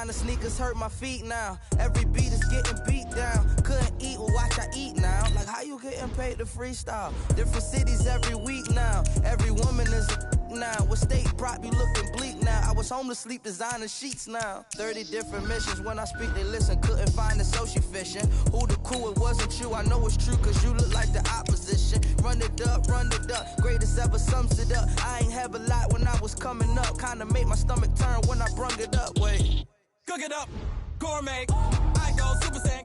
Designer sneakers hurt my feet now. Every beat is getting beat down. Couldn't eat, well watch I eat now. Like how you getting paid to freestyle? Different cities every week now. Every woman is a now. With state prop, you looking bleak now. I was home to sleep, designer sheets now. 30 different missions. When I speak, they listen. Couldn't find it, so she fishing. Who the cool? It wasn't you. I know it's true, cause you look like the opposition. Run it up, run it up. Greatest ever sums it up. I ain't have a lot when I was coming up. Kinda made my stomach turn when I brung it up. Wait. Cook it up, gourmet. I go Super Saiyan.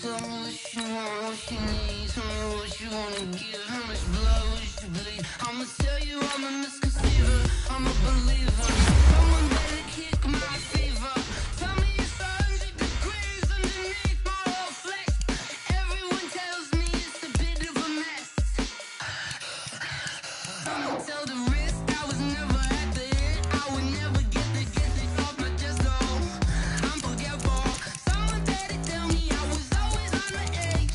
Tell me what you want, what you need. Tell me what you wanna give. How much blood would you bleed? I'ma tell you I'm a misconceiver. I'm a believer. Someone better kick my fever. Tell me it's 100 degrees underneath my whole flesh. Everyone tells me it's a bit of a mess. I'ma tell the risk I was never at the end. I would never get this off my chest though. I'm forgetful. Someone better tell me I was always on the edge.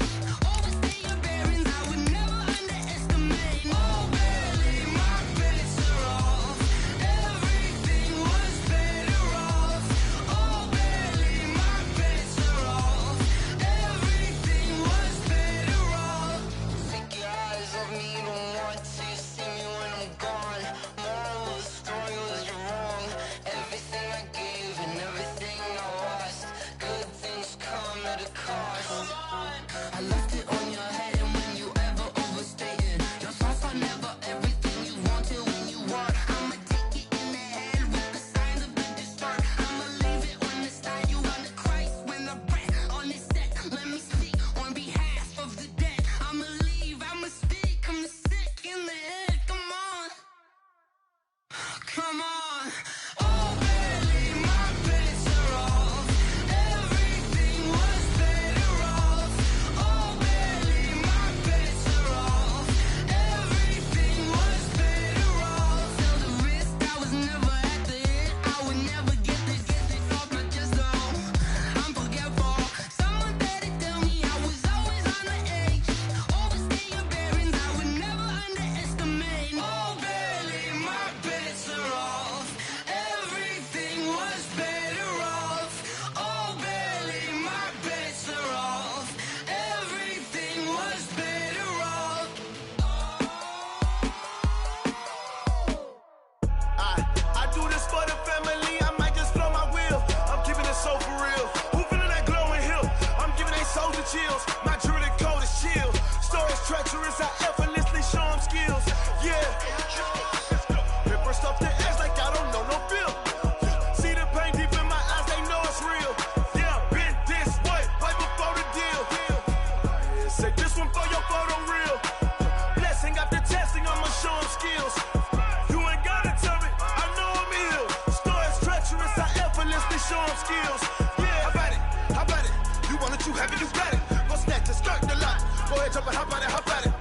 Overstay your bearings, I would never underestimate. Oh, barely, my bets are off. Everything was better off. Oh, barely, my bets are off. Everything was better off. Take your eyes off me, don't want to see me when I'm gone. Moral of the story was you're wrong. Everything I gave and everything I lost. Good things come at a cost. I left it on your head, and when you ever overstay it, your thoughts are never everything you wanted when you want. I'ma take it in the head with the signs of the distort. I'ma leave it on the side. You on the Christ when I breath on this set. Let me speak on behalf of the dead. I'ma leave, I'ma speak. I'm sick in the head. Come on, come on. Oh, barely, my bets are off. Everything was better off. Oh, barely, my bets are off. Everything was better off. Tell the risk I was never at the end. I would never get this off my chest though. I'm forgetful. Someone better tell me I was always on the edge. Overstay your bearings, I would never underestimate. Oh, barely, my bets are off. Everything was better off. Oh, barely, my bets are off. Everything was better off. I do this for the family, I might just blow my wheel. I'm keeping it so for real. Who feeling that glowing hill? I'm giving they souls the chills. My jewelry code is chill. Stories treacherous, I effortlessly show them skills. Yeah. Paper stuff the edge like I don't know no feel. See the pain deep in my eyes, they know it's real. Yeah, been this way, right before the deal. Say this one for your photo reel. Blessing after testing, I'ma show them skills. You ain't gotta tell me, I know I'm ill. Stories treacherous, I effortlessly show them skills. Yeah, how about it? You want it, you have it, you got it. Go snatch the skirt, the lot. Go ahead, jump it, how about it?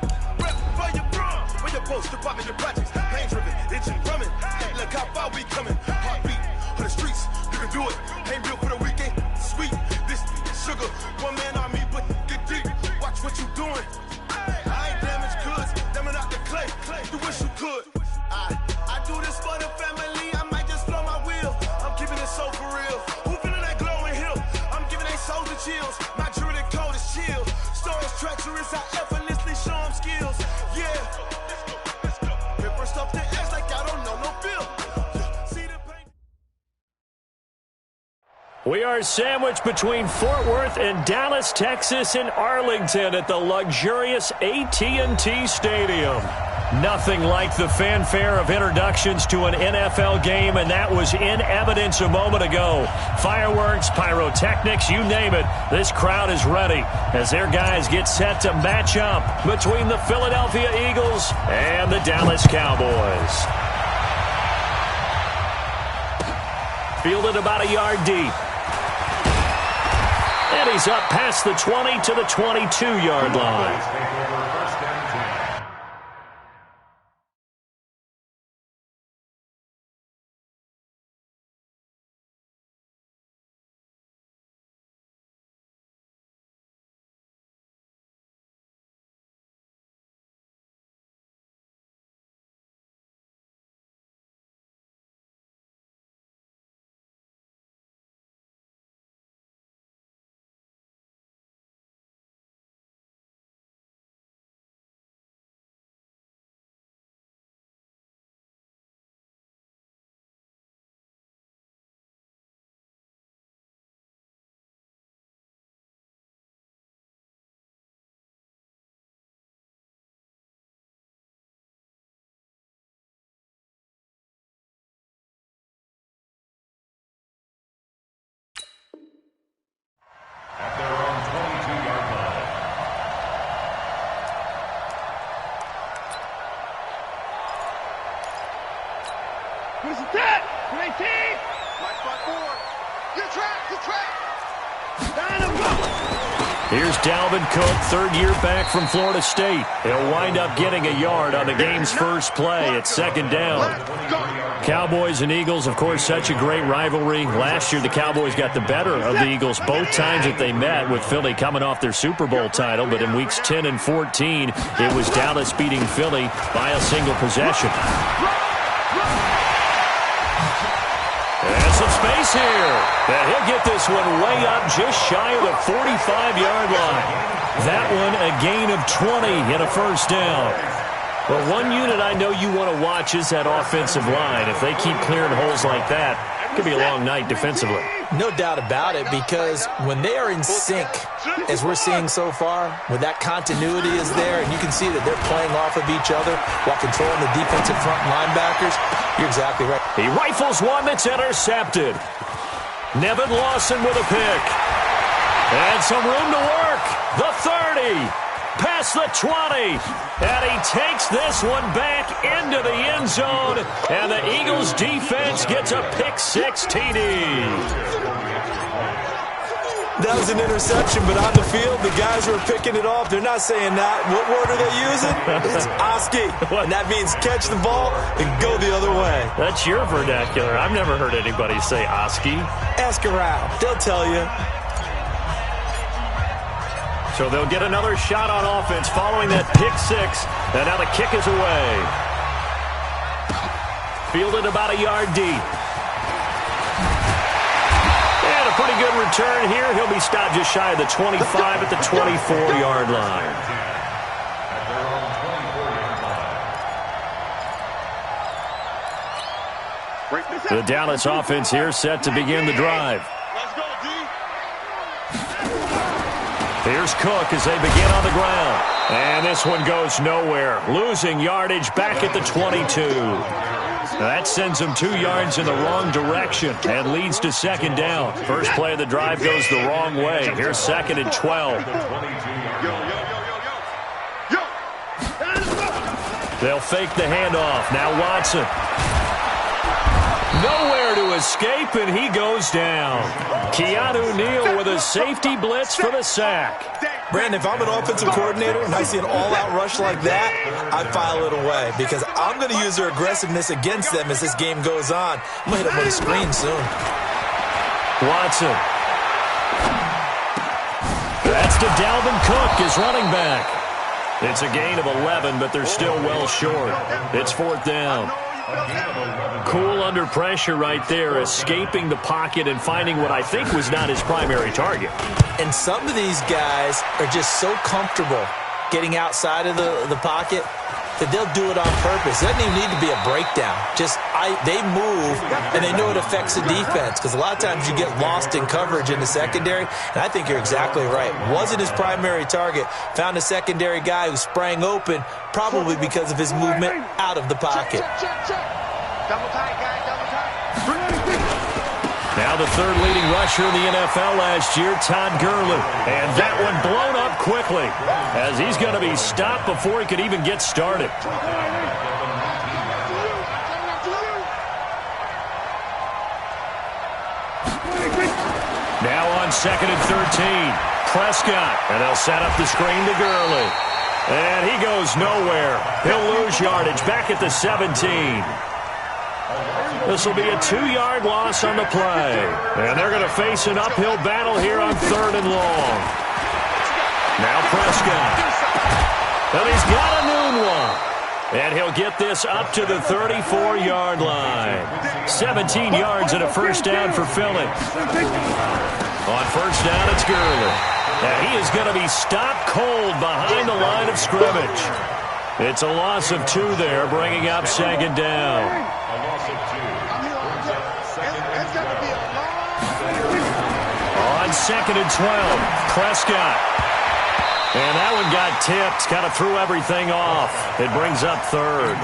Rep for your bro, where your post, department, your projects. Pain driven, itching, drumming. Hey, look how far we coming. Heartbeat on the streets, you can do it. Ain't built for the weekend, sweet. This sugar, one man army, but get deep. Watch what you doing. I ain't damaged goods, damn out the clay. You wish you could. I do this for the family, I might just blow my wheel. I'm keeping it so for real. Who feeling that glowing hill? I'm giving they souls the chills. My jewelry code is chill. Stories treacherous, I effortlessly show them skills. Yeah. Paper stuff the edge like I don't know no feel. See the pain. We are sandwiched between Fort Worth and Dallas, Texas, and Arlington at the luxurious AT&T Stadium. Nothing like the fanfare of introductions to an NFL game, and that was in evidence a moment ago. Fireworks, pyrotechnics, you name it. This crowd is ready as their guys get set to match up between the Philadelphia Eagles and the Dallas Cowboys. Fielded about a yard deep. And he's up past the 20 to the 22-yard line. Here's Dalvin Cook, third year back from Florida State. He'll wind up getting a yard on the game's first play at second down. Cowboys and Eagles, of course, such a great rivalry. Last year, the Cowboys got the better of the Eagles both times that they met, with Philly coming off their Super Bowl title. But in weeks 10 and 14, it was Dallas beating Philly by a single possession. And some space here. And he'll get this one way up just shy of the 45-yard line. That one a gain of 20 and a first down. Well, one unit I know you want to watch is that offensive line. If they keep clearing holes like that, it could be a long night defensively. No doubt about it, because when they are in sync, as we're seeing so far, when that continuity is there, and you can see that they're playing off of each other while controlling the defensive front linebackers, you're exactly right. He rifles one that's intercepted. Nevin Lawson with a pick. And some room to work. The 30. Past the 20. And he takes this one back into the end zone. And the Eagles defense gets a pick-6 TD. That was an interception, but on the field, the guys who are picking it off, they're not saying that. What word are they using? It's Oski. And that means catch the ball and go the other way. That's your vernacular. I've never heard anybody say Oski. Ask around. They'll tell you. So they'll get another shot on offense following that pick-6. And now the kick is away. Fielded about a yard deep. And a pretty good return here. He'll be stopped just shy of the 25 at the 24-yard line. The Dallas offense here set to begin the drive. Here's Cook as they begin on the ground. And this one goes nowhere. Losing yardage back at the 22. That sends them 2 yards in the wrong direction and leads to second down. First play of the drive goes the wrong way. Here's second and 12. They'll fake the handoff. Now Watson. Nowhere to escape, and he goes down. Keanu Neal with a safety blitz for the sack. Brandon, if I'm an offensive coordinator and I see an all-out rush like that, I file it away because I'm going to use their aggressiveness against them as this game goes on. I'm going to hit them with a screen soon. Watson. That's to Dalvin Cook, his running back. It's a gain of 11, but they're still well short. It's fourth down. Cool under pressure right there, escaping the pocket and finding what I think was not his primary target. And some of these guys are just so comfortable getting outside of the pocket that they'll do it on purpose. It doesn't even need to be a breakdown. They move, and they know it affects the defense because a lot of times you get lost in coverage in the secondary, and I think you're exactly right. Wasn't his primary target. Found a secondary guy who sprang open, probably because of his movement out of the pocket. Double tight, guys, double tight. Now the third leading rusher in the NFL last year, Todd Gurley. And that one blown up quickly as he's going to be stopped before he could even get started. Now on second and 13, Prescott. And they'll set up the screen to Gurley. And he goes nowhere. He'll lose yardage back at the 17. This will be a 2-yard loss on the play. And they're going to face an uphill battle here on third and long. Now Prescott. And he's got a noon one. And he'll get this up to the 34-yard line. 17 yards and a first down for Philly. On first down, it's Gurley. And he is going to be stopped cold behind the line of scrimmage. It's a loss of 2 there, bringing up second down. On second and 12, Prescott. And that one got tipped, kind of threw everything off. It brings up third.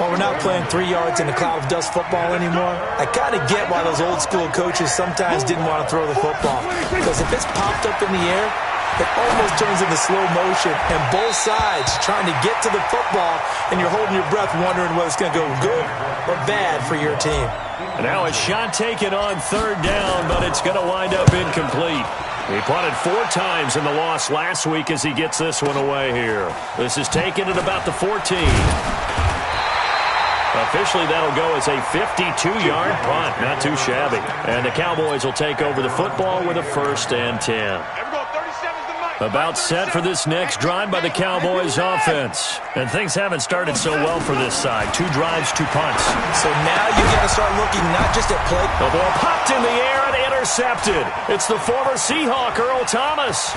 Well, we're not playing 3 yards in a cloud of dust football anymore. I kind of get why those old school coaches sometimes didn't want to throw the football. Because if it's popped up in the air, it almost turns into slow motion, and both sides trying to get to the football, and you're holding your breath wondering whether it's going to go good or bad for your team. Now a shot taken on third down, but it's going to wind up incomplete. He punted 4 times in the loss last week as he gets this one away here. This is taken at about the 14. Officially, that'll go as a 52-yard punt. Not too shabby. And the Cowboys will take over the football with a 1st and 10. About set for this next drive by the Cowboys offense. And things haven't started so well for this side. 2 drives, 2 punts. So now you got to start looking not just at play. The ball popped in the air and intercepted. It's the former Seahawk, Earl Thomas.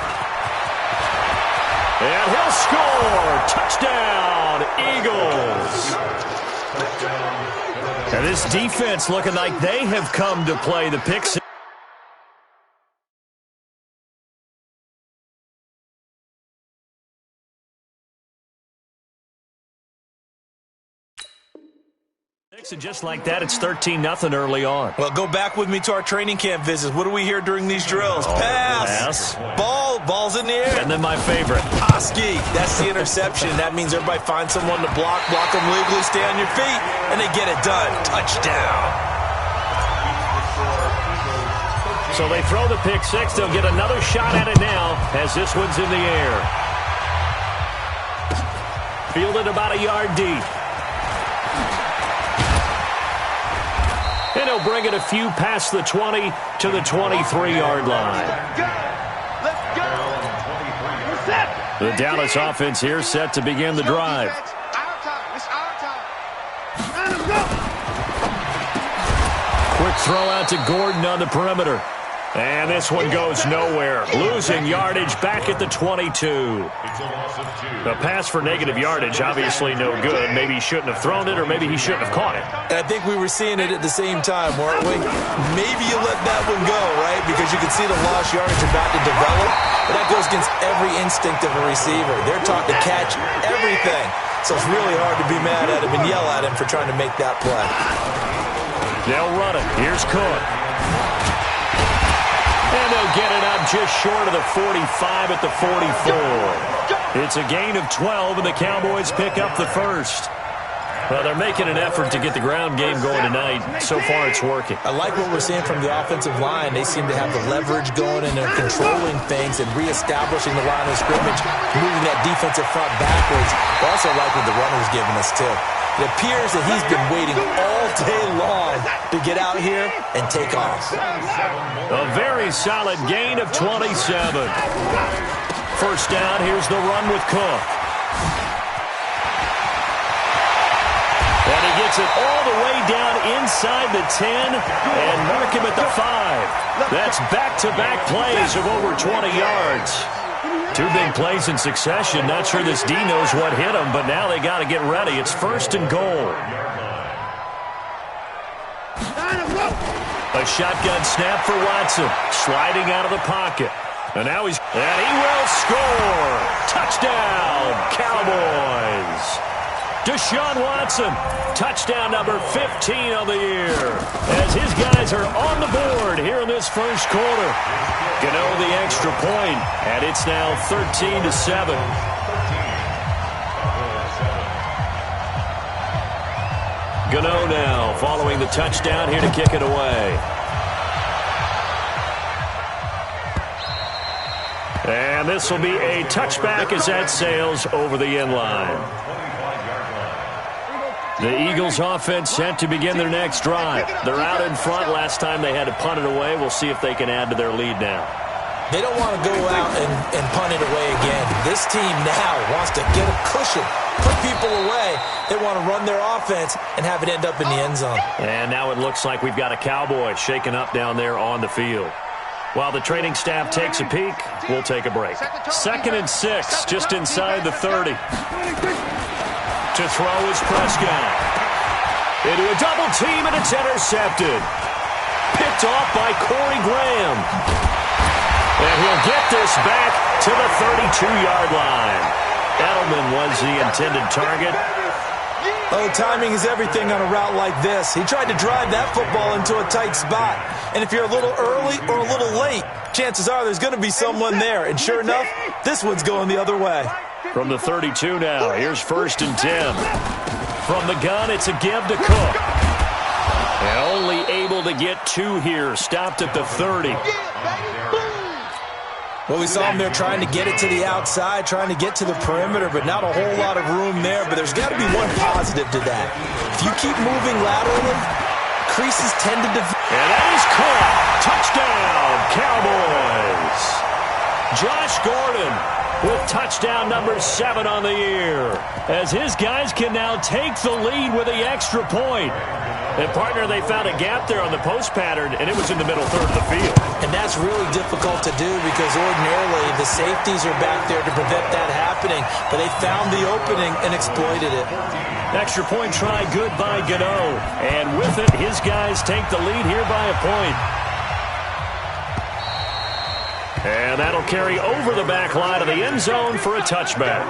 And he'll score. Touchdown, Eagles. And this defense looking like they have come to play the pick six. And just like that, it's 13-0 early on. Well, go back with me to our training camp visits. What do we hear during these drills? Pass. Ball's in the air. And then my favorite. Oski. That's the interception. That means everybody finds someone to block them legally, stay on your feet, and they get it done. Touchdown. So they throw the pick six. They'll get another shot at it now as this one's in the air. Fielded about a yard deep. And he'll bring it a few past the 20 to the 23-yard line. The Dallas offense here set to begin the drive. Quick throw out to Gordon on the perimeter. And this one goes nowhere. Losing yardage back at the 22. A pass for negative yardage, obviously no good. Maybe he shouldn't have thrown it, or maybe he shouldn't have caught it. And I think we were seeing it at the same time, weren't we? Maybe you let that one go, right? Because you can see the lost yardage about to develop. But that goes against every instinct of a receiver. They're taught to catch everything. So it's really hard to be mad at him and yell at him for trying to make that play. They'll run it. Here's Cook. And they'll get it up just short of the 45 at the 44. It's a gain of 12, and the Cowboys pick up the first. Well, they're making an effort to get the ground game going tonight. So far, it's working. I like what we're seeing from the offensive line. They seem to have the leverage going, and they're controlling things and reestablishing the line of scrimmage, moving that defensive front backwards. I also like what the runner's giving us, too. It appears that he's been waiting all day long to get out here and take off. A very solid gain of 27. First down, here's the run with Cook. And he gets it all the way down inside the 10 and mark him at the 5. That's back-to-back plays of over 20 yards. 2 big plays in succession. Not sure this D knows what hit him, but now they got to get ready. It's 1st and goal. A shotgun snap for Watson. Sliding out of the pocket. And now and he will score. Touchdown, Cowboys. Deshaun Watson, touchdown number 15 of the year, as his guys are on the board here in this first quarter. Gano the extra point, and it's now 13-7. Gano now following the touchdown here to kick it away. And this will be a touchback as that sails over the end line. The Eagles offense set to begin their next drive. They're out in front. Last time they had to punt it away. We'll see if they can add to their lead now. They don't want to go out and punt it away again. This team now wants to get a cushion, put people away. They want to run their offense and have it end up in the end zone. And now it looks like we've got a Cowboy shaking up down there on the field. While the training staff takes a peek, we'll take a break. 2nd and 6, just inside the 30. To throw is Prescott. Into a double team, and it's intercepted. Picked off by Corey Graham. And he'll get this back to the 32-yard line. Edelman was the intended target. Oh, timing is everything on a route like this. He tried to drive that football into a tight spot. And if you're a little early or a little late, chances are there's going to be someone there. And sure enough, this one's going the other way. From the 32 now, here's 1st and 10. From the gun, it's a give to Cook. And only able to get 2 here, stopped at the 30. Well, we saw him there trying to get it to the outside, trying to get to the perimeter, but not a whole lot of room there. But there's got to be one positive to that. If you keep moving laterally, creases tend to develop. And that is caught. Touchdown, Cowboys. Josh Gordon with touchdown number 7 on the year, as his guys can now take the lead with the extra point. And, partner, they found a gap there on the post pattern, and it was in the middle third of the field. And that's really difficult to do because ordinarily the safeties are back there to prevent that happening. But they found the opening and exploited it. Extra point try good by Gano. And with it, his guys take the lead here by a point. And that'll carry over the back line of the end zone for a touchback.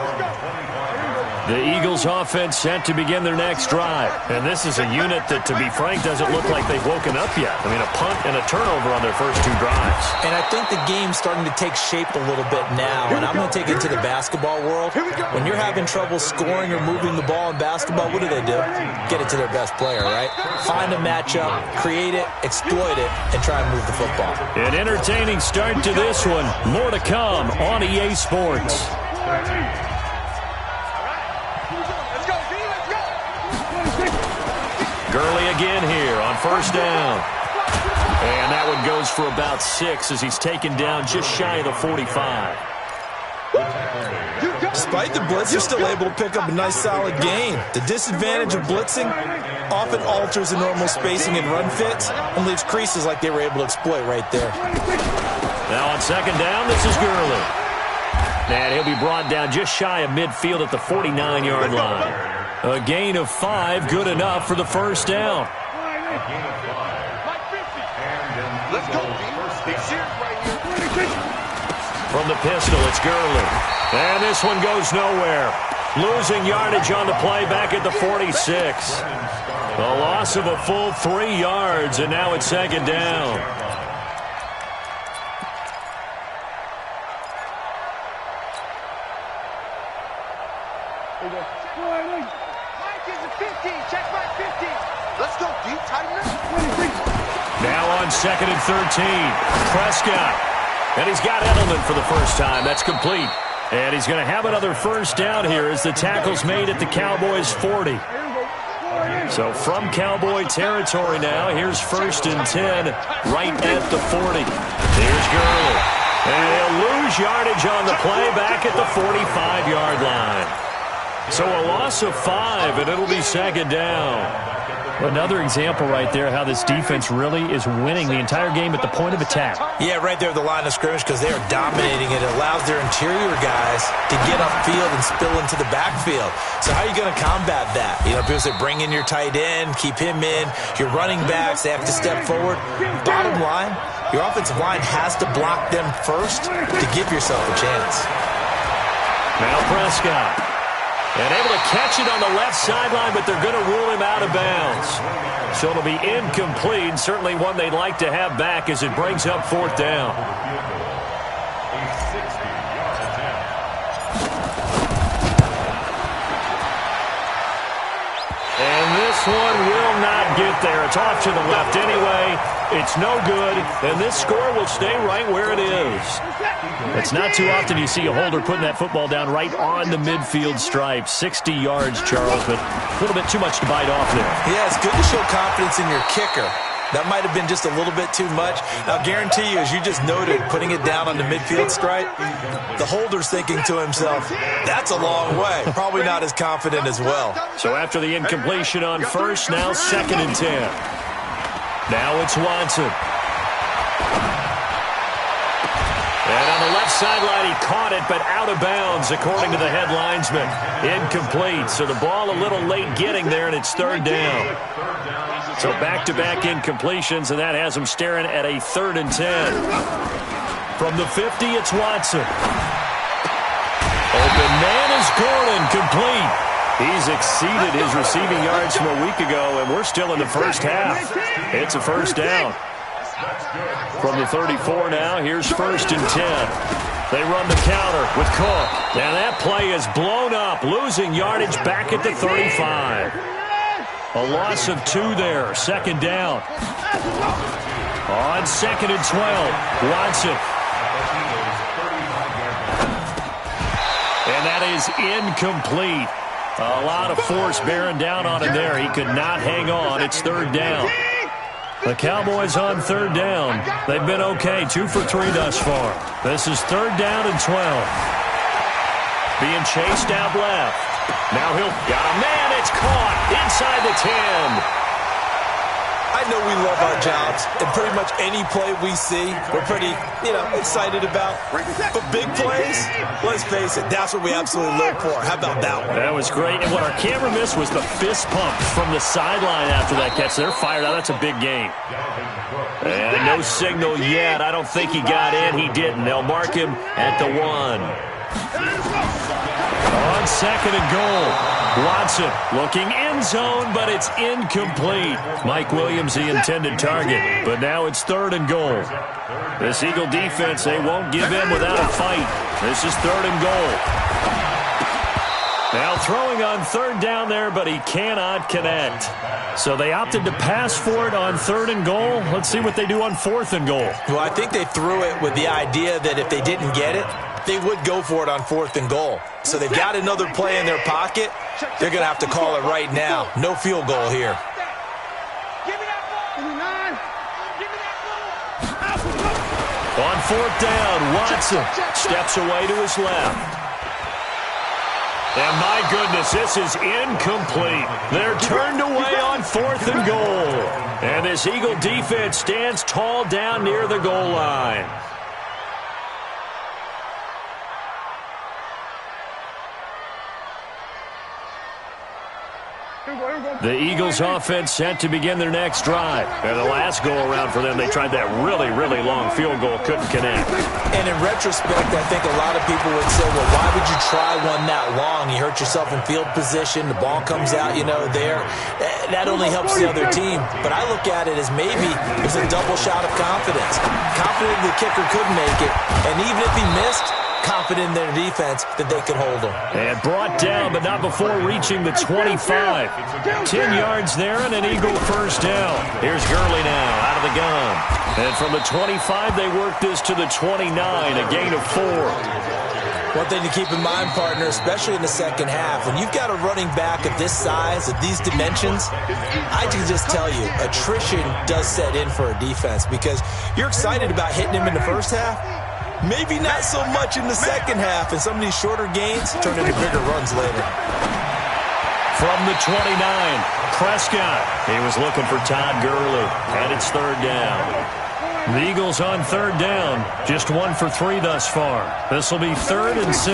The Eagles offense set to begin their next drive. And this is a unit that, to be frank, doesn't look like they've woken up yet. I mean, a punt and a turnover on their first 2 drives. And I think the game's starting to take shape a little bit now. And I'm going to take it to the basketball world. When you're having trouble scoring or moving the ball in basketball, what do? Get it to their best player, right? Find a matchup, create it, exploit it, and try and move the football. An entertaining start to this one. More to come on EA Sports. Gurley again here on 1st down. And that one goes for about 6 as he's taken down just shy of the 45. Despite the blitz, they're still able to pick up a nice solid gain. The disadvantage of blitzing often alters the normal spacing and run fits and leaves creases like they were able to exploit right there. Now on 2nd down, this is Gurley. And he'll be brought down just shy of midfield at the 49-yard line. A gain of 5, good enough for the 1st down. From the pistol, it's Gurley. And this one goes nowhere. Losing yardage on the play back at the 46. A loss of a full 3 yards, and now it's 2nd down. Now on 2nd and 13. Prescott. And he's got Edelman for the first time. That's complete. And he's going to have another 1st down here as the tackle's made at the Cowboys' 40. So from Cowboy territory now, here's 1st and 10 right at the 40. Here's Gurley. And he'll lose yardage on the play back at the 45-yard line. So a loss of 5, and it'll be 2nd down. Another example right there how this defense really is winning the entire game at the point of attack. Yeah, right there at the line of scrimmage because they are dominating it. It allows their interior guys to get upfield and spill into the backfield. So how are you going to combat that? You know, people say bring in your tight end, keep him in. Your running backs, they have to step forward. Bottom line, your offensive line has to block them first to give yourself a chance. Now Prescott. And able to catch it on the left sideline, but they're going to rule him out of bounds. So it'll be incomplete, certainly one they'd like to have back as it brings up 4th down. And this one will not get there. It's off to the left anyway. It's no good, and this score will stay right where it is. It's not too often you see a holder putting that football down right on the midfield stripe. 60 yards, Charles, but a little bit too much to bite off there. Yeah, it's good to show confidence in your kicker. That might have been just a little bit too much. I'll guarantee you, as you just noted, putting it down on the midfield stripe, the holder's thinking to himself, that's a long way. Probably not as confident as well. So after the incompletion on 1st, now 2nd and 10. Now it's Watson. And on the left sideline, he caught it, but out of bounds, according to the head linesman. Incomplete, so the ball a little late getting there, and it's 3rd down. So back-to-back incompletions, and that has him staring at a 3rd and 10. From the 50, it's Watson. Open man is Gordon, complete. He's exceeded his receiving yards from a week ago, and we're still in the first half. It's a first down. From the 34 now, here's 1st and 10. They run the counter with Cook. And that play is blown up, losing yardage back at the 35. A loss of 2 there, 2nd down. On 2nd and 12, Watson. And that is incomplete. A lot of force bearing down on him there. He could not hang on. It's 3rd down. The Cowboys on 3rd down. They've been okay, 2 for 3 thus far. This is 3rd down and 12. Being chased out left. Now he'll got a man. It's caught inside the 10. I know we love our jobs, and pretty much any play we see, we're pretty, excited about. But big plays, let's face it, that's what we absolutely live for. How about that one? That was great. And what our camera missed was the fist pump from the sideline after that catch. They're fired out. That's a big game. And no signal yet. I don't think he got in. He didn't. They'll mark him at the 1. On 2nd and goal. Watson looking end zone, but it's incomplete. Mike Williams, the intended target. But now it's 3rd and goal. This Eagle defense, they won't give in without a fight. This is 3rd and goal. Now throwing on 3rd down there, but he cannot connect. So they opted to pass for it on 3rd and goal. Let's see what they do on 4th and goal. Well, I think they threw it with the idea that if they didn't get it, they would go for it on 4th and goal. So they've got another play in their pocket. They're going to have to call it right now. No field goal here. On 4th down, Watson steps away to his left. And my goodness, this is incomplete. They're turned away on 4th and goal. And this Eagle defense stands tall down near the goal line. The Eagles offense set to begin their next drive. And the last go-around for them, they tried that really, really long field goal, couldn't connect. And in retrospect, I think a lot of people would say, well, why would you try one that long? You hurt yourself in field position. The ball comes out, there. That only helps the other team. But I look at it as maybe it's a double shot of confidence. Confident the kicker could make it. And even if he missed, confident in their defense that they could hold them. And brought down, but not before reaching the 25. 10 yards there and an Eagle first down. Here's Gurley now out of the gun. And from the 25, they work this to the 29, a gain of 4. One thing to keep in mind, partner, especially in the second half, when you've got a running back of this size, of these dimensions, I can just tell you, attrition does set in for a defense because you're excited about hitting him in the first half. Maybe not so much in the second half, and some of these shorter gains turn into bigger runs later. From the 29, Prescott. He was looking for Todd Gurley, and it's 3rd down. The Eagles on 3rd down, just 1 for 3 thus far. This will be 3rd and 6.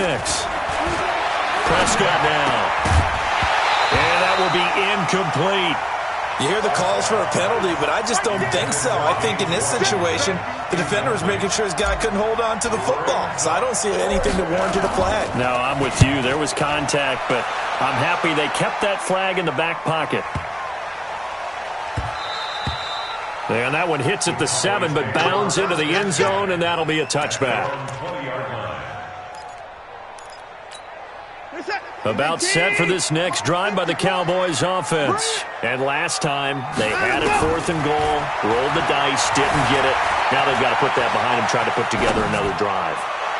Prescott now. And that will be incomplete. You hear the calls for a penalty, but I just don't think so. I think in this situation, the defender was making sure his guy couldn't hold on to the football. So I don't see anything that warranted a flag. No, I'm with you. There was contact, but I'm happy they kept that flag in the back pocket. And that one hits at the 7, but bounds into the end zone, and that'll be a touchback. About set for this next drive by the Cowboys offense. And last time, they had it 4th and goal, rolled the dice, didn't get it. Now they've got to put that behind them, try to put together another drive.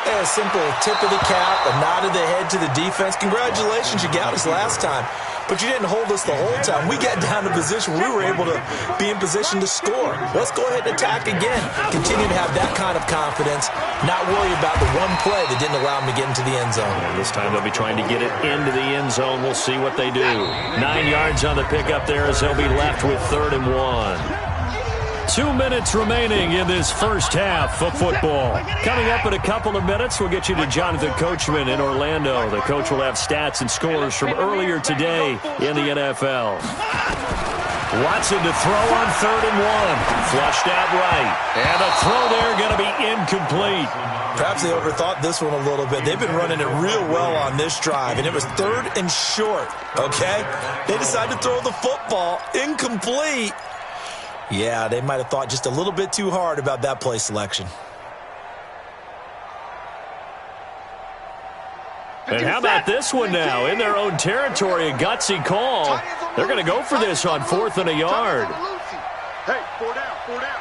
A simple tip of the cap, a nod of the head to the defense. Congratulations, you got us last time. But you didn't hold us the whole time. We got down to a position where we were able to be in position to score. Let's go ahead and attack again. Continue to have that kind of confidence, not worry about the one play that didn't allow them to get into the end zone. And this time they'll be trying to get it into the end zone. We'll see what they do. 9 yards on the pickup there as they'll be left with 3rd and 1. 2 minutes remaining in this first half of football. Coming up in a couple of minutes, we'll get you to Jonathan Coachman in Orlando. The coach will have stats and scores from earlier today in the NFL. Watson to throw on 3rd and 1. Flushed out right. And a throw there going to be incomplete. Perhaps they overthought this one a little bit. They've been running it real well on this drive, and it was 3rd and short, okay? They decided to throw the football incomplete. Yeah, they might have thought just a little bit too hard about that play selection. And how about this one now? In their own territory, a gutsy call. They're going to go for this on 4th and a yard. Hey, 4 down, 4 down.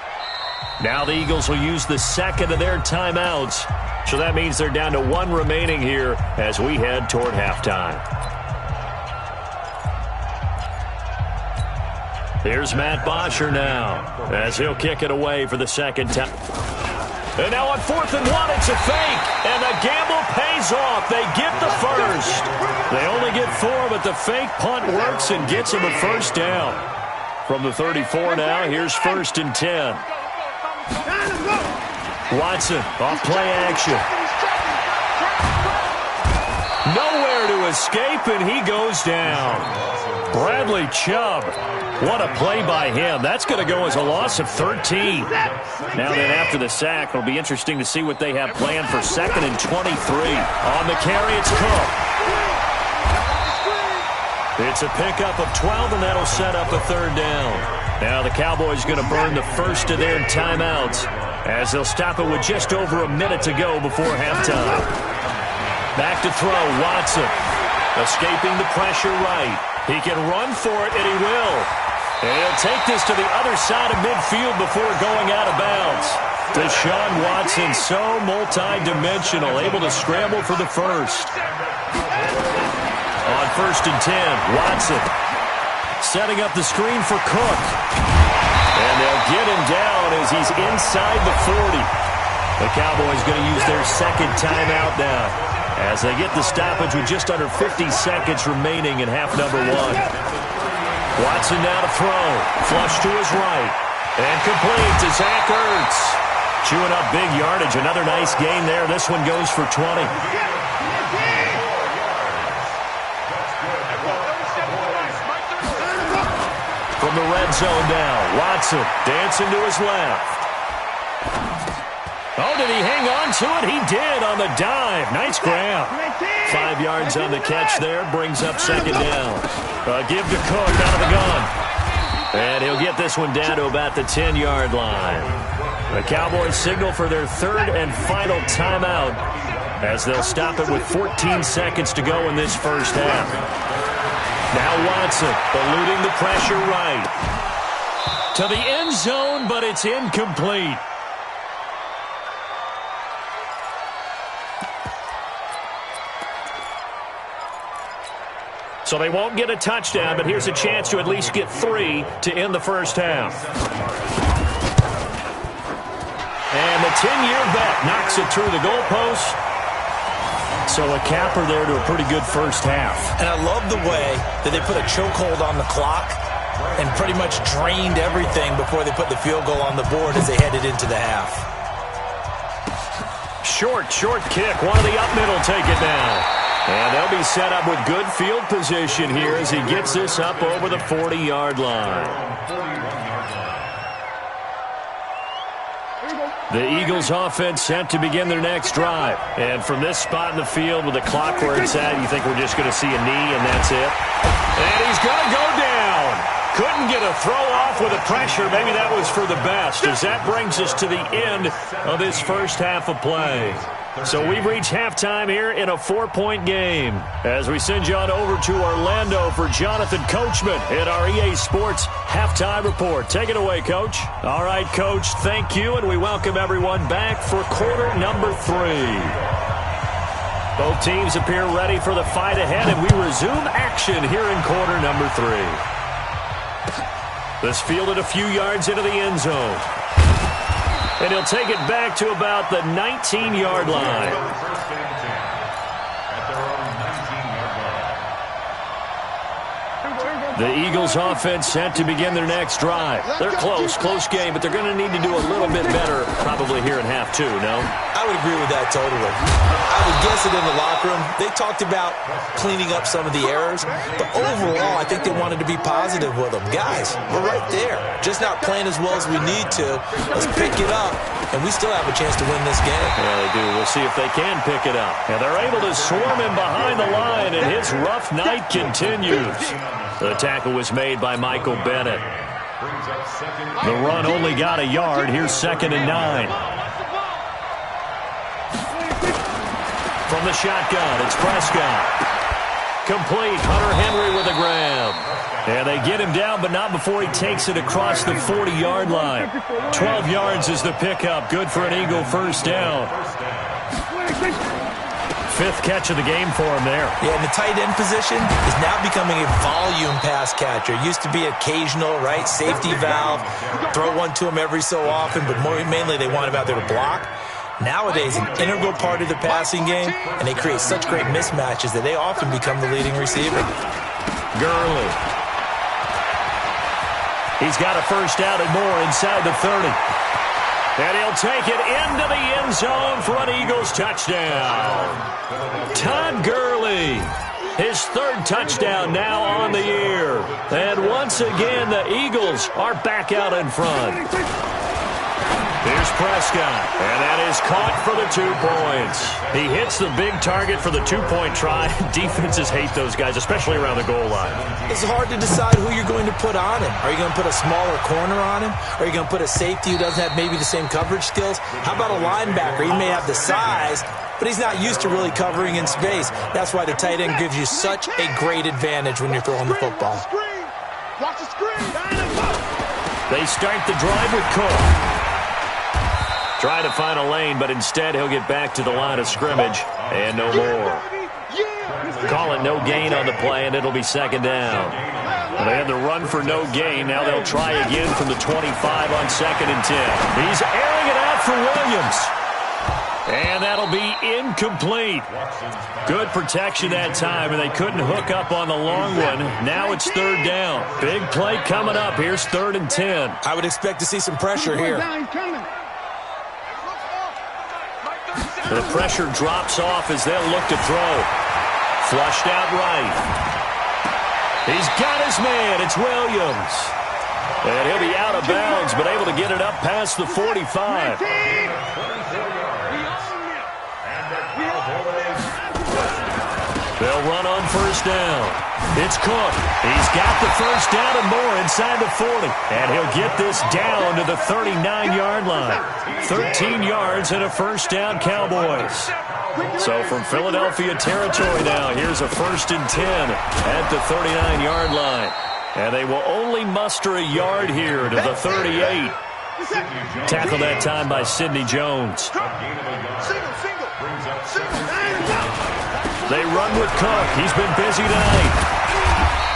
Now the Eagles will use the second of their timeouts. So that means they're down to 1 remaining here as we head toward halftime. Here's Matt Bosher now as he'll kick it away for the second time. And now on 4th and 1, it's a fake. And the gamble pays off. They get the first. They only get 4, but the fake punt works and gets them a first down. From the 34 now, here's 1st and 10. Watson off play action. Nowhere to escape, and he goes down. Bradley Chubb. What a play by him. That's going to go as a loss of 13. Now then, after the sack, it'll be interesting to see what they have planned for 2nd and 23. On the carry, it's Cook. It's a pickup of 12, and that'll set up a 3rd down. Now the Cowboys going to burn the first of their timeouts as they'll stop it with just over a minute to go before halftime. Back to throw, Watson. Escaping the pressure right. He can run for it, and he will. And he'll take this to the other side of midfield before going out of bounds. Deshaun Watson, so multi-dimensional, able to scramble for the first. On 1st and 10, Watson setting up the screen for Cook. And they'll get him down as he's inside the 40. The Cowboys going to use their second timeout now as they get the stoppage with just under 50 seconds remaining in half number 1. Watson now to throw. Flush to his right. And complete to Zach Ertz. Chewing up big yardage. Another nice gain there. This one goes for 20. From the red zone now, Watson dancing to his left. Oh, did he hang on to it? He did on the dive. Nice grab. 5 yards on the catch there. Brings up 2nd down. Give to Cook out of the gun. And he'll get this one down to about the 10-yard line. The Cowboys signal for their 3rd and final timeout as they'll stop it with 14 seconds to go in this first half. Now Watson eluding the pressure right. To the end zone, but it's incomplete. So they won't get a touchdown, but here's a chance to at least get 3 to end the first half. And the 10-year vet knocks it through the goalpost. So a capper there to a pretty good first half. And I love the way that they put a chokehold on the clock and pretty much drained everything before they put the field goal on the board as they headed into the half. Short kick. One of the up middle take it down. And they'll be set up with good field position here as he gets this up over the 40-yard line. The Eagles offense set to begin their next drive. And from this spot in the field with the clock where it's at, you think we're just going to see a knee and that's it? And he's going to go down. Couldn't get a throw off with the pressure. Maybe that was for the best as that brings us to the end of this first half of play. So we've reached halftime here in a 4-point game as we send you on over to Orlando for Jonathan Coachman in our EA Sports Halftime Report. Take it away, Coach. All right, Coach, thank you, and we welcome everyone back for quarter number 3. Both teams appear ready for the fight ahead, and we resume action here in quarter number 3. This fielded a few yards into the end zone. And he'll take it back to about the 19-yard line. The Eagles offense set to begin their next drive. They're close game, but they're going to need to do a little bit better probably here in half two, no? I would agree with that totally. I would guess it in the locker room. They talked about cleaning up some of the errors, but overall I think they wanted to be positive with them. Guys, we're right there. Just not playing as well as we need to. Let's pick it up, and we still have a chance to win this game. Yeah, they do. We'll see if they can pick it up. And they're able to swarm him behind the line, and his rough night continues. The tackle was made by Michael Bennett. The run only got a yard. Here's 2nd and 9. From the shotgun, it's Prescott. Complete. Hunter Henry with a grab. And they get him down, but not before he takes it across the 40-yard line. 12 yards is the pickup. Good for an Eagle first down. 5th catch of the game for him there. Yeah, and the tight end position is now becoming a volume pass catcher. It used to be occasional, right? Safety valve. Throw one to him every so often, but mainly they want him out there to block. Nowadays, an integral part of the passing game, and they create such great mismatches that they often become the leading receiver. Gurley. He's got a first down and more inside the 30. And he'll take it into the end zone for an Eagles touchdown. Todd Gurley, his 3rd touchdown now on the year. And once again, the Eagles are back out in front. Here's Prescott, and that is caught for the 2 points. He hits the big target for the 2-point try. Defenses hate those guys, especially around the goal line. It's hard to decide who you're going to put on him. Are you going to put a smaller corner on him? Are you going to put a safety who doesn't have maybe the same coverage skills? How about a linebacker? He may have the size, but he's not used to really covering in space. That's why the tight end gives you such a great advantage when you're throwing the football. Watch the screen. They start the drive with Cook. Try to find a lane, but instead he'll get back to the line of scrimmage, and no more. Call it no gain on the play, and it'll be 2nd down. Well, they had the run for no gain. Now they'll try again from the 25 on 2nd and 10. He's airing it out for Williams. And that'll be incomplete. Good protection that time, and they couldn't hook up on the long one. Now it's 3rd down. Big play coming up. Here's 3rd and 10. I would expect to see some pressure here. The pressure drops off as they'll look to throw. Flushed out right. He's got his man. It's Williams. And he'll be out of bounds, but able to get it up past the 45. They'll run on 1st down. It's Cook. He's got the first down and more inside the 40. And he'll get this down to the 39-yard line. 13 yards and a first down, Cowboys. So from Philadelphia territory now, here's a 1st and 10 at the 39-yard line. And they will only muster a yard here to the 38. Tackled that time by Sidney Jones. They run with Cook. He's been busy tonight.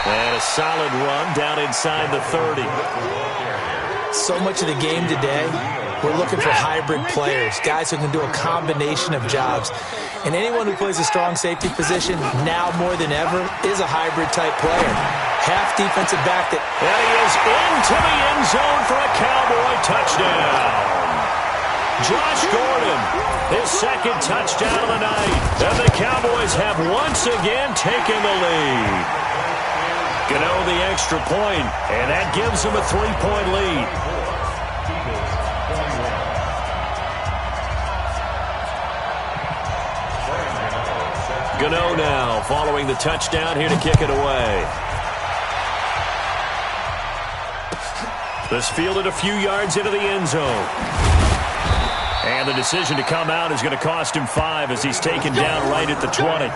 And a solid run down inside the 30. So much of the game today, we're looking for hybrid players, guys who can do a combination of jobs. And anyone who plays a strong safety position, now more than ever, is a hybrid-type player. Half defensive back that... And he is into the end zone for a Cowboy touchdown. Josh Gordon, his 2nd touchdown of the night. And the Cowboys have once again taken the lead. Gano the extra point, and that gives them a 3-point lead. Gano now following the touchdown here to kick it away. This fielded a few yards into the end zone. And the decision to come out is going to cost him 5 as he's taken down right at the 20.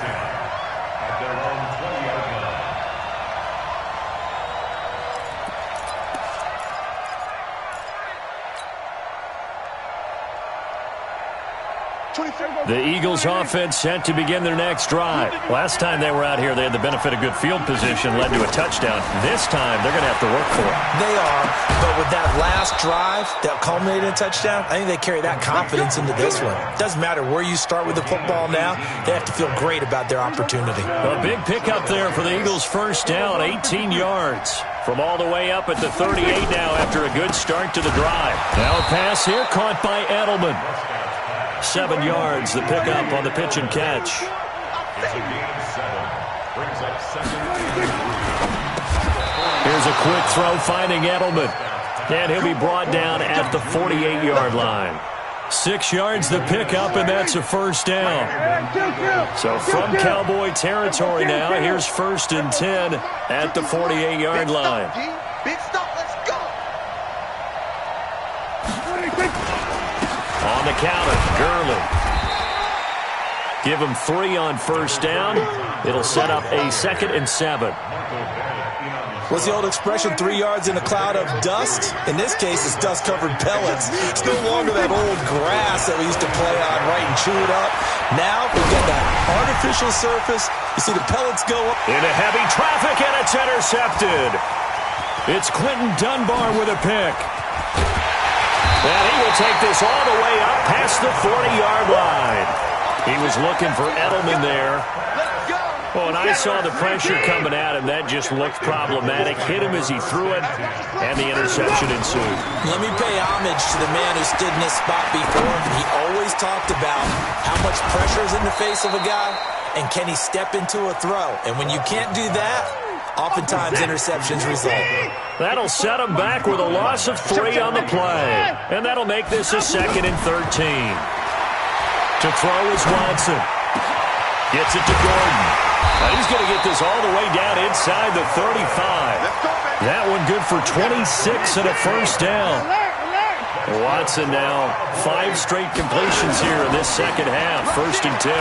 The Eagles offense set to begin their next drive. Last time they were out here, they had the benefit of good field position, led to a touchdown. This time, they're going to have to work for it. They are, but with that last drive that culminated in a touchdown, I think they carry that confidence into this one. Doesn't matter where you start with the football now, they have to feel great about their opportunity. A big pickup there for the Eagles' first down, 18 yards. From all the way up at the 38 now after a good start to the drive. Now a pass here caught by Edelman. 7 yards, the pickup on the pitch and catch. Here's a quick throw finding Edelman. And he'll be brought down at the 48-yard line. 6 yards the pickup, and that's a first down. So from Cowboy territory now, here's 1st and 10 at the 48-yard line. Big stop, let's go. On the counter, Gurley. Give him 3 on first down. It'll set up a 2nd and 7. What's the old expression, 3 yards in a cloud of dust? In this case, it's dust-covered pellets. It's no longer that old grass that we used to play on, right, and chew it up. Now, we've got that artificial surface. You see the pellets go up. Into heavy traffic, and it's intercepted. It's Quentin Dunbar with a pick. And he will take this all the way up past the 40-yard line. He was looking for Edelman there. Oh, and I saw the pressure coming at him. That just looked problematic. Hit him as he threw it, and the interception ensued. Let me pay homage to the man who stood in this spot before. He always talked about how much pressure is in the face of a guy, and can he step into a throw. And when you can't do that, oftentimes interceptions result. That'll set him back with a loss of 3 on the play. And that'll make this a 2nd and 13. To throw is Watson. Gets it to Gordon. He's going to get this all the way down inside the 35. That one good for 26 and a first down. Watson now 5 straight completions here in this second half. 1st and 10.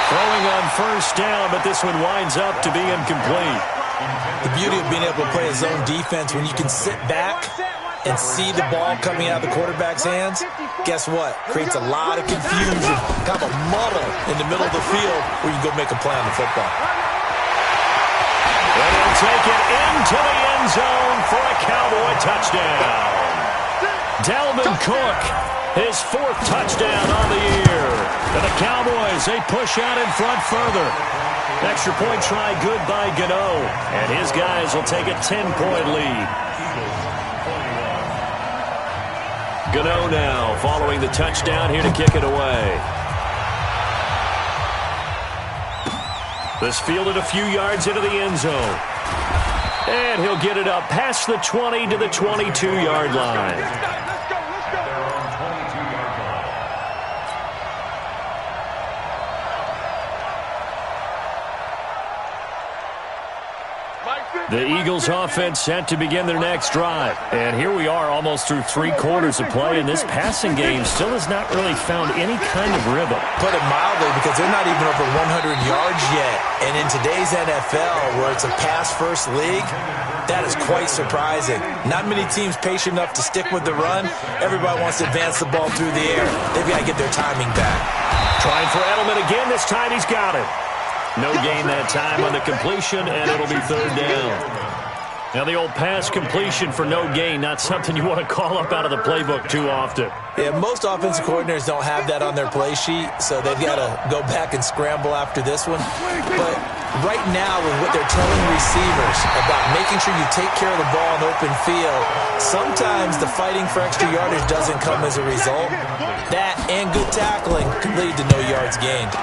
Throwing on first down, but this one winds up to be incomplete. The beauty of being able to play a zone defense when you can sit back and see the ball coming out of the quarterback's hands, guess what? Creates a lot of confusion, kind of a muddle in the middle of the field where you can go make a play on the football. And he'll take it into the end zone for a Cowboy touchdown. Dalvin Cook, his 4th touchdown on the year. And the Cowboys, they push out in front further. Extra point try good by Gano. And his guys will take a 10-point lead. Gano now following the touchdown here to kick it away. This fielded a few yards into the end zone. And he'll get it up past the 20 to the 22-yard line. The Eagles offense set to begin their next drive. And here we are almost through 3 quarters of play, and this passing game still has not really found any kind of rhythm. Put it mildly, because they're not even over 100 yards yet. And in today's NFL, where it's a pass-first league, that is quite surprising. Not many teams patient enough to stick with the run. Everybody wants to advance the ball through the air. They've got to get their timing back. Trying for Edelman again. This time he's got it. No gain that time on the completion, and it'll be 3rd down. Now the old pass completion for no gain, not something you want to call up out of the playbook too often. Yeah, most offensive coordinators don't have that on their play sheet, so they've got to go back and scramble after this one. But right now, with what they're telling receivers about making sure you take care of the ball in open field, sometimes the fighting for extra yardage doesn't come as a result. That and good tackling can lead to no yards gained.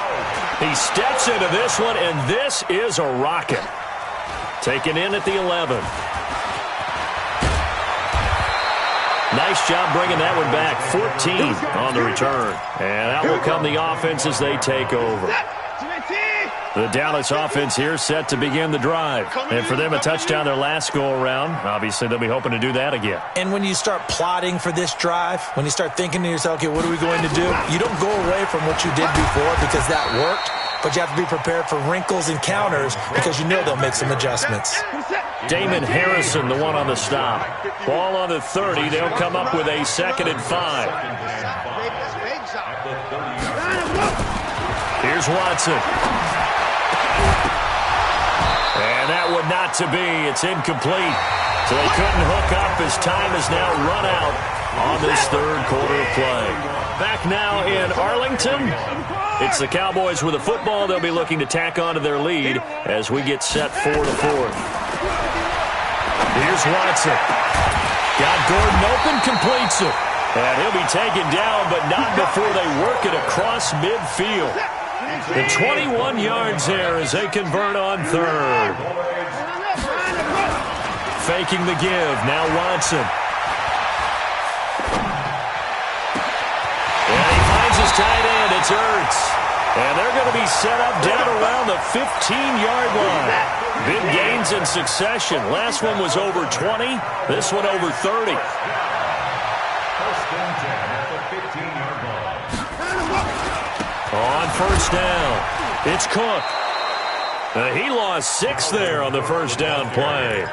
He steps into this one, and this is a rocket. Taken in at the 11. Nice job bringing that one back. 14 on the return. And that will come the offense as they take over. The Dallas offense here set to begin the drive. And for them, a touchdown their last go-around. Obviously, they'll be hoping to do that again. And when you start plotting for this drive, when you start thinking to yourself, okay, what are we going to do? You don't go away from what you did before because that worked, but you have to be prepared for wrinkles and counters because you know they'll make some adjustments. Damon Harrison, the one on the stop. Ball on the 30. They'll come up with a 2nd and 5. Here's Watson. And that would not to be. It's incomplete. So they couldn't hook up as time is now run out on this third quarter of play. Back now in Arlington. It's the Cowboys with the football. They'll be looking to tack on to their lead as we get set for the fourth. Here's Watson. Got Gordon open, completes it. And he'll be taken down, but not before they work it across midfield. The 21 yards there as they convert on third. Faking the give. Now Watson. And he finds his tight end. It's Ertz. And they're going to be set up down around the 15-yard line. Big gains in succession. Last one was over 20. This one over 30. On first down, it's Cook. He lost 6 there on the first down play.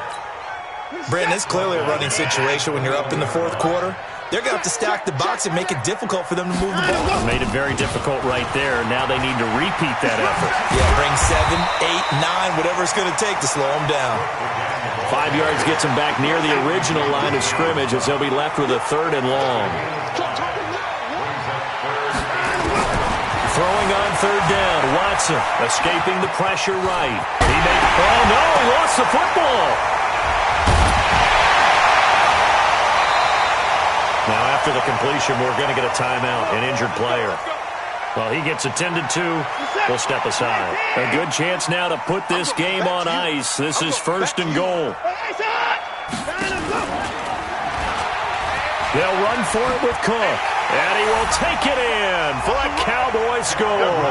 Brandon, it's clearly a running situation when you're up in the fourth quarter. They're going to have to stack the box and make it difficult for them to move the ball. Made it very difficult right there. Now they need to repeat that effort. Yeah, bring 7, 8, 9, whatever it's going to take to slow them down. 5 yards gets them back near the original line of scrimmage as they'll be left with a 3rd and long. Throwing on 3rd down, Watson escaping the pressure right. Oh no, he lost the football. Now after the completion, we're going to get a timeout, an injured player. Well, he gets attended to. We'll step aside. A good chance now to put this game on ice. This is 1st and goal. They'll run for it with Cook. And he will take it in for a Cowboy score.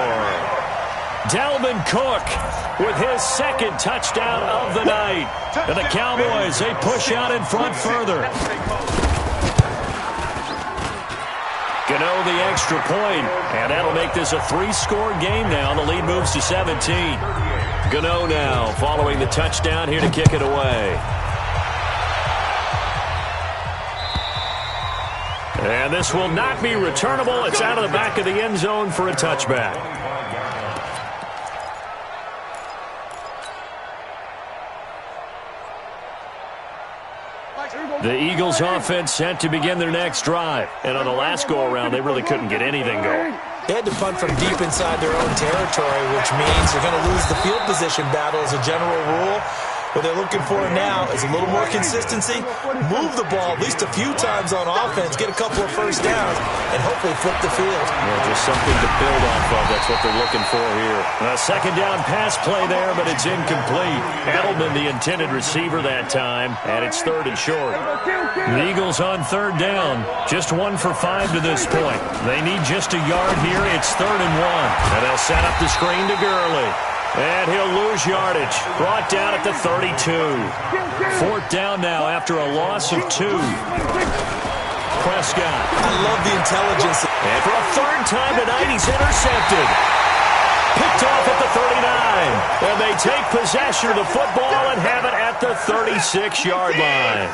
Dalvin Cook with his 2nd touchdown of the night. And the Cowboys, they push out in front further. Gano the extra point, and that'll make this a 3-score game now. The lead moves to 17. Gano now following the touchdown here to kick it away. And this will not be returnable. It's out of the back of the end zone for a touchback. The Eagles offense set to begin their next drive. And on the last go-around, they really couldn't get anything going. They had to punt from deep inside their own territory, which means they're going to lose the field position battle as a general rule. What they're looking for now is a little more consistency, move the ball at least a few times on offense, get a couple of first downs, and hopefully flip the field. Yeah, just something to build off of. That's what they're looking for here. A 2nd down pass play there, but it's incomplete. Edelman, the intended receiver that time, and it's 3rd and short. The Eagles on 3rd down, just 1 for 5 to this point. They need just a yard here. It's 3rd and 1. And they'll set up the screen to Gurley. And he'll lose yardage. Brought down at the 32. 4th down now after a loss of 2. Prescott. I love the intelligence. And for a 3rd time tonight, he's intercepted. Picked off at the 39. And they take possession of the football and have it at the 36-yard line.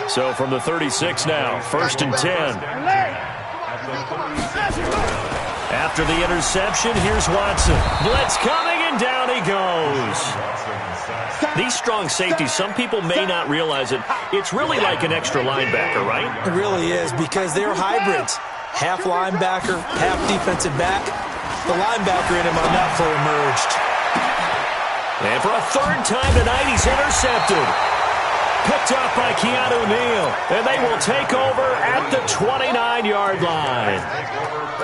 So from the 36 now, 1st and 10. After the interception, here's Watson. Blitz coming, and down he goes. These strong safeties, some people may not realize it. It's really like an extra linebacker, right? It really is, because they're hybrids. Half linebacker, half defensive back. The linebacker in him are not fully merged. And for a 3rd time tonight, he's intercepted. Picked up by Keanu Neal. And they will take over at the 29-yard line.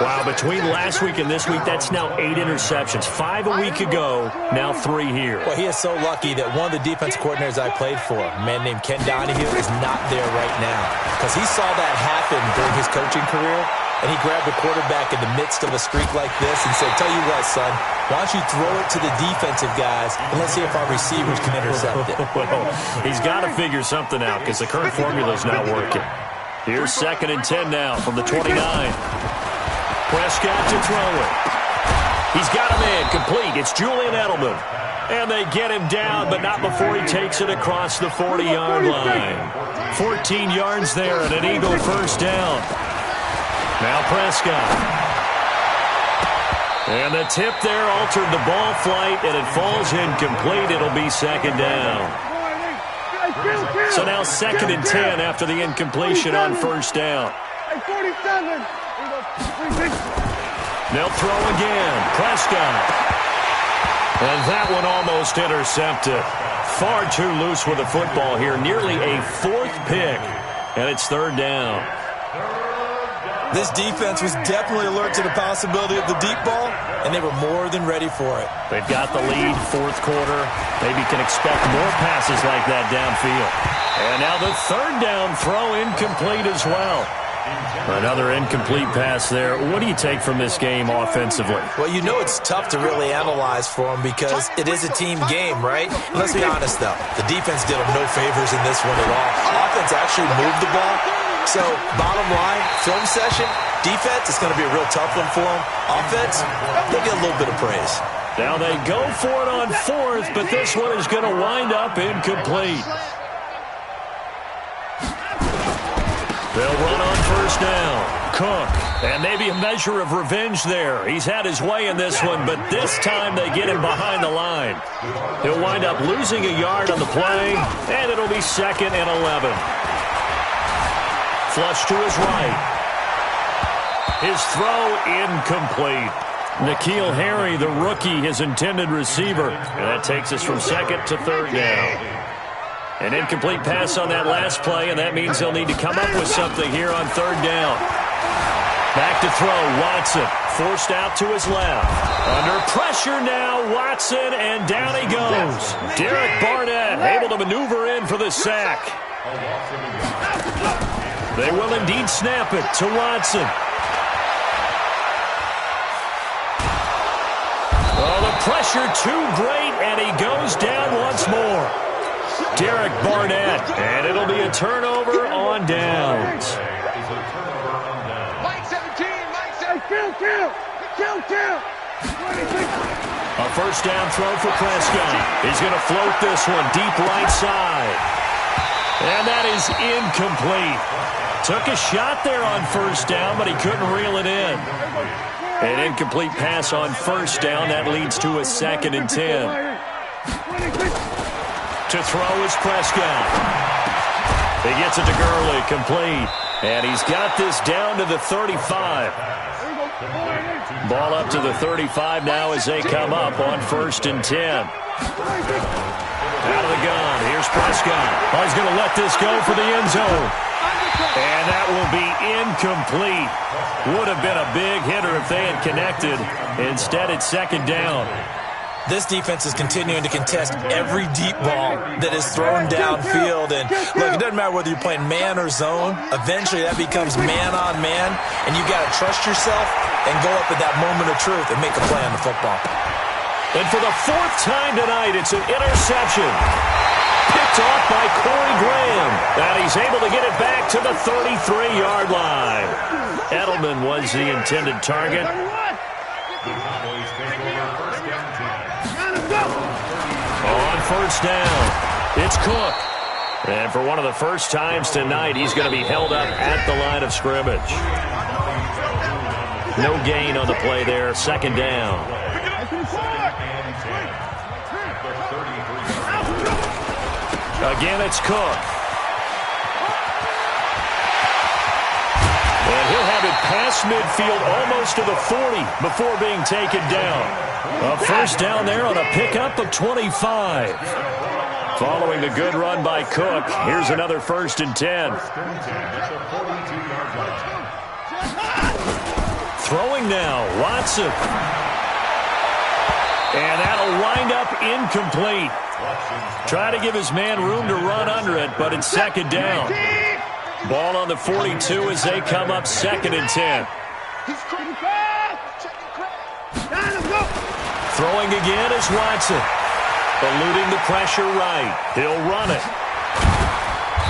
Wow, between last week and this week, that's now 8 interceptions. 5 a week ago, now 3 here. Well, he is so lucky that one of the defense coordinators I played for, a man named Ken Donahue, is not there right now. Because he saw that happen during his coaching career, and he grabbed the quarterback in the midst of a streak like this and said, tell you what, son, why don't you throw it to the defensive guys, and let's see if our receivers can intercept it. Well, he's got to figure something out because the current formula is not working. Here's 2nd and 10 now from the 29. Prescott to throw it. He's got a man complete. It's Julian Edelman. And they get him down, but not before he takes it across the 40-yard line. 14 yards there and an Eagle first down. Now Prescott. And the tip there altered the ball flight, and it falls incomplete. It'll be second down. So now 2nd and 10 after the incompletion on first down. They'll throw again. Prescott. And that one almost intercepted. Far too loose with the football here. Nearly a 4th pick. And it's 3rd down. This defense was definitely alert to the possibility of the deep ball, and they were more than ready for it. They've got the lead, 4th quarter. Maybe can expect more passes like that downfield. And now the 3rd down throw incomplete as well. Another incomplete pass there. What do you take from this game offensively? Well, you know it's tough to really analyze for them because it is a team game, right? And let's be honest, though. The defense did them no favors in this one at all. Offense actually moved the ball. So, bottom line, film session, defense, it's going to be a real tough one for them. Offense, they'll get a little bit of praise. Now they go for it on 4th, but this one is going to wind up incomplete. They'll run on first down. Cook. And maybe a measure of revenge there. He's had his way in this one, but this time they get him behind the line. He'll wind up losing a yard on the play, and it'll be 2nd and 11. Flush to his right. His throw incomplete. N'Keal Harry, the rookie, his intended receiver. And that takes us from 2nd to 3rd down. An incomplete pass on that last play, and that means they'll need to come up with something here on 3rd down. Back to throw, Watson. Forced out to his left. Under pressure now, Watson, and down he goes. Derek Barnett able to maneuver in for the sack. They will indeed snap it to Watson. Oh, the pressure too great, and he goes down once more. Derek Barnett, and it'll be a turnover on downs. Mike 17, Mike 17. Kill. A first down throw for Prescott. He's going to float this one deep right side. And that is incomplete. Took a shot there on first down, but he couldn't reel it in. An incomplete pass on first down. That leads to a 2nd and 10. To throw is Prescott. He gets it to Gurley, complete. And he's got this down to the 35. Ball up to the 35 now as they come up on 1st and 10. Out of the gun. Here's Prescott. Oh, he's going to let this go for the end zone. And that will be incomplete. Would have been a big hitter if they had connected. Instead, it's 2nd down. This defense is continuing to contest every deep ball that is thrown downfield. And look, it doesn't matter whether you're playing man or zone. Eventually, that becomes man on man. And you got to trust yourself and go up at that moment of truth and make a play on the football. And for the 4th time tonight, it's an interception. Picked off by Corey Graham. And he's able to get it back to the 33-yard line. Edelman was the intended target. On first down, it's Cook. And for one of the first times tonight, he's going to be held up at the line of scrimmage. No gain on the play there, 2nd down. Again, it's Cook. And he'll have it past midfield almost to the 40 before being taken down. A first down there on a pickup of 25. Following the good run by Cook, here's another 1st and 10. Throwing now, Watson. And that'll wind up incomplete. Try to give his man room to run under it, but it's 2nd down. Ball on the 42 as they come up 2nd and 10. Throwing again is Watson. Eluding the pressure right. He'll run it.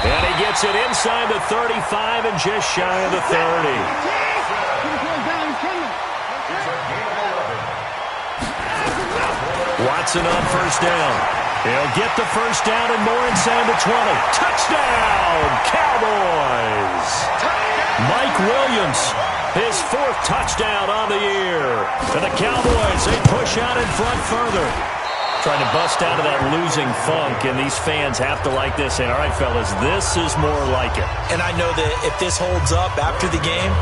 And he gets it inside the 35 and just shy of the 30. Watson on first down. He'll get the first down and more inside the 20. Touchdown, Cowboys! Mike Williams, his 4th touchdown on the year. And the Cowboys, they push out in front further. Trying to bust out of that losing funk, and these fans have to like this. And all right, fellas, this is more like it. And I know that if this holds up after the game,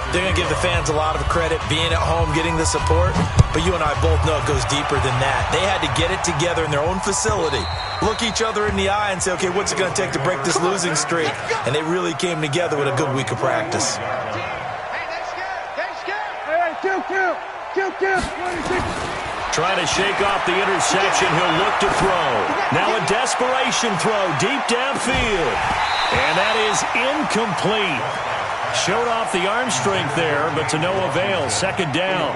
they're going to give the fans a lot of credit being at home, getting the support. But you and I both know it goes deeper than that. They had to get it together in their own facility, look each other in the eye and say, okay, what's it going to take to break this losing streak? And they really came together with a good week of practice. Trying to shake off the interception. He'll look to throw. Now a desperation throw deep downfield. And that is incomplete. Showed off the arm strength there, but to no avail. Second down.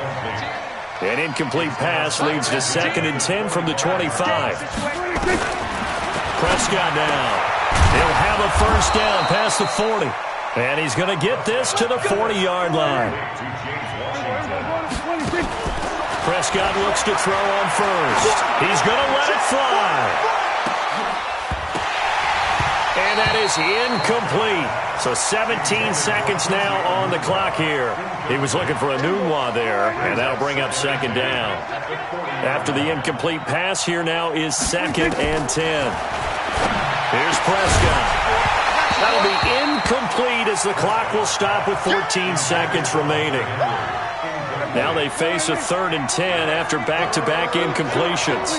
An incomplete pass leads to 2nd and 10 from the 25. Prescott now. He'll have a first down past the 40. And he's going to get this to the 40-yard line. Prescott looks to throw on first. He's going to let it fly. And that is incomplete. So 17 seconds now on the clock here. He was looking for a Nunwa there, and that'll bring up 2nd down. After the incomplete pass, here now is 2nd and 10. Here's Prescott. That'll be incomplete as the clock will stop with 14 seconds remaining. Now they face a 3rd and 10 after back-to-back incompletions.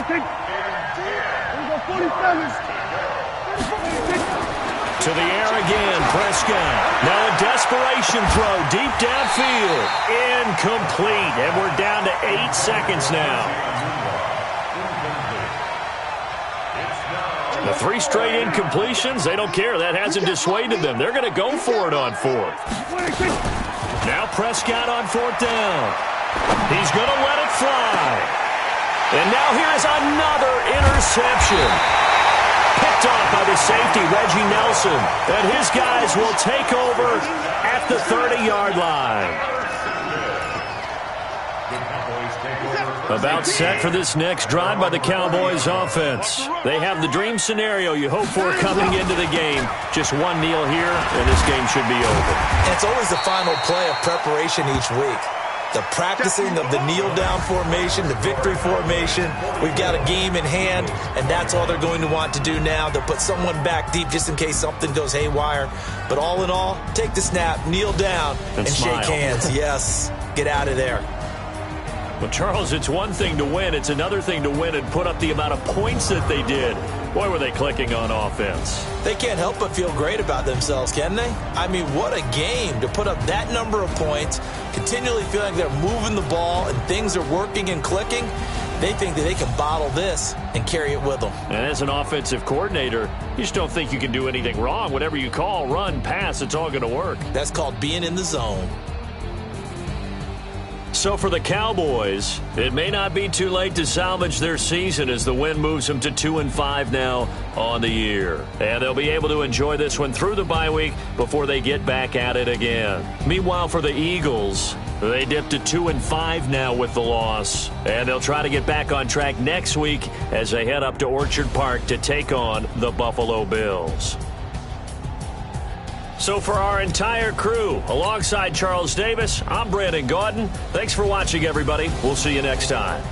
To the air again, Prescott. Now a desperation throw deep downfield. Incomplete, and we're down to 8 seconds now. The 3 straight incompletions, they don't care. That hasn't dissuaded them. They're going to go for it on 4th. Now Prescott on 4th down. He's going to let it fly. And now here's another interception. Picked off by the safety, Reggie Nelson. And his guys will take over at the 30-yard line. About set for this next drive by the Cowboys offense. They have the dream scenario you hope for coming into the game. Just one kneel here, and this game should be over. And it's always the final play of preparation each week. The practicing of the kneel-down formation, the victory formation. We've got a game in hand, and that's all they're going to want to do now. They'll put someone back deep just in case something goes haywire. But all in all, take the snap, kneel down, and shake hands. Yes, get out of there. Well, Charles, it's one thing to win. It's another thing to win and put up the amount of points that they did. Boy, were they clicking on offense. They can't help but feel great about themselves, can they? I mean, what a game to put up that number of points, continually feeling like they're moving the ball and things are working and clicking. They think that they can bottle this and carry it with them. And as an offensive coordinator, you just don't think you can do anything wrong. Whatever you call, run, pass, it's all going to work. That's called being in the zone. So for the Cowboys, it may not be too late to salvage their season as the win moves them to 2-5 now on the year. And they'll be able to enjoy this one through the bye week before they get back at it again. Meanwhile, for the Eagles, they dipped to 2-5 now with the loss. And they'll try to get back on track next week as they head up to Orchard Park to take on the Buffalo Bills. So for our entire crew, alongside Charles Davis, I'm Brandon Gaudin. Thanks for watching, everybody. We'll see you next time.